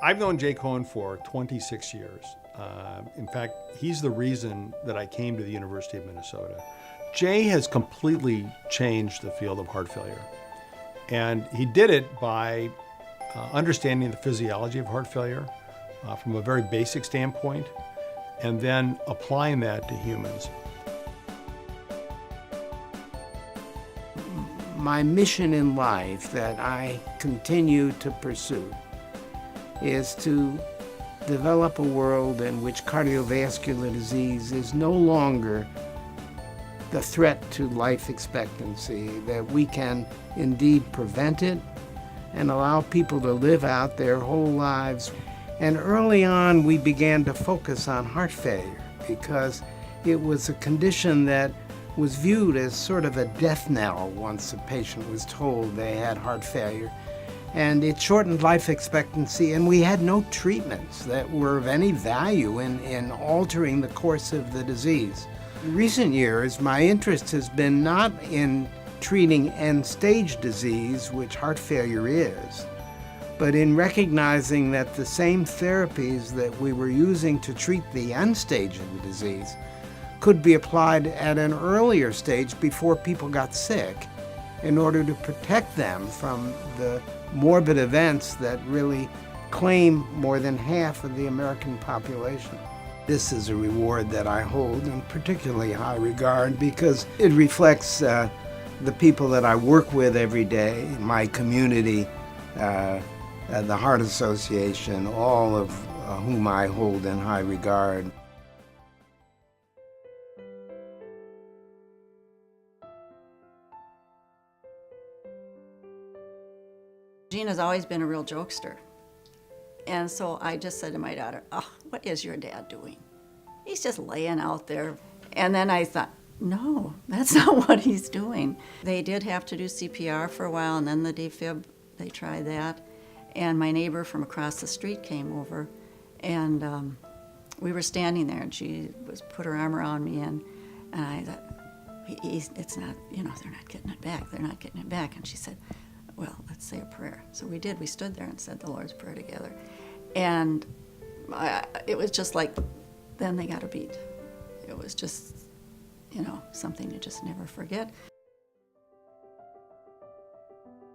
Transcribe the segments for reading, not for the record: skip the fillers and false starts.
I've known Jay Cohn for 26 years. In fact, he's the reason that I came to the University of Minnesota. Jay has completely changed the field of heart failure. And he did it by understanding the physiology of heart failure from a very basic standpoint, and then applying that to humans. My mission in life that I continue to pursue is to develop a world in which cardiovascular disease is no longer the threat to life expectancy, that we can indeed prevent it and allow people to live out their whole lives. And early on, we began to focus on heart failure because it was a condition that was viewed as sort of a death knell once a patient was told they had heart failure. And it shortened life expectancy, and we had no treatments that were of any value in altering the course of the disease. In recent years, my interest has been not in treating end-stage disease, which heart failure is, but in recognizing that the same therapies that we were using to treat the end stage of the disease could be applied at an earlier stage before people got sick in order to protect them from the morbid events that really claim more than half of the American population. This is a reward that I hold in particularly high regard because it reflects the people that I work with every day, my community, the Heart Association, all of whom I hold in high regard. Gene has always been a real jokester. And so I just said to my daughter, "Oh, what is your dad doing? He's just laying out there." And then I thought, no, that's not what he's doing. They did have to do CPR for a while, and then the defib, they tried that. And my neighbor from across the street came over, and we were standing there, and she put her arm around me, and I thought, it's not, they're not getting it back. They're not getting it back. And she said, "Well, let's say a prayer." So we did. We stood there and said the Lord's Prayer together. And it was just like, then they got a beat. It was just, something you just never forget.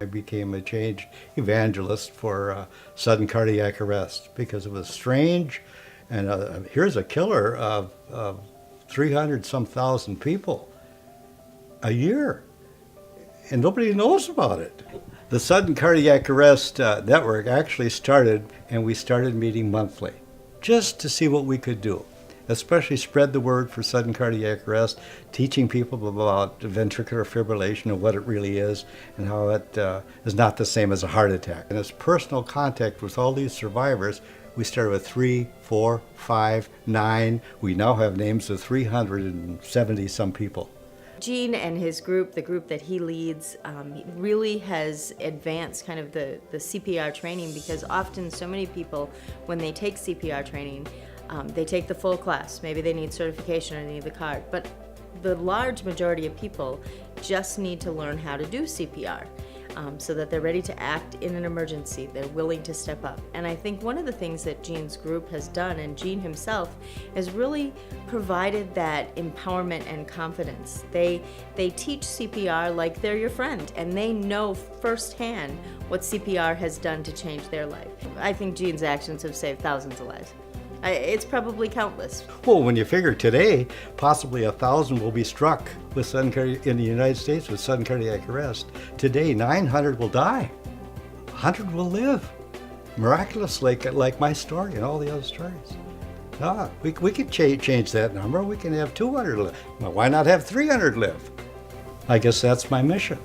I became a change evangelist for sudden cardiac arrest because it was strange. And here's a killer of 300-some thousand people a year. And nobody knows about it. The Sudden Cardiac Arrest Network actually started, and we started meeting monthly, just to see what we could do, especially spread the word for sudden cardiac arrest, teaching people about ventricular fibrillation and what it really is, and how it is not the same as a heart attack. And as personal contact with all these survivors, we started with 3, 4, 5, 9. We now have names of 370-some people. Gene and his group, the group that he leads, really has advanced kind of the CPR training, because often so many people, when they take CPR training, they take the full class. Maybe they need certification or they need the card, but the large majority of people just need to learn how to do CPR. So that they're ready to act in an emergency. They're willing to step up. And I think one of the things that Gene's group has done, and Gene himself, has really provided that empowerment and confidence. They teach CPR like they're your friend, and they know firsthand what CPR has done to change their life. I think Gene's actions have saved thousands of lives. It's probably countless. Well, when you figure today, possibly 1,000 will be struck with in the United States with sudden cardiac arrest. Today, 900 will die. 100 will live. Miraculous, like my story and all the other stories. We could change that number. We can have 200 live. Well, why not have 300 live? I guess that's my mission.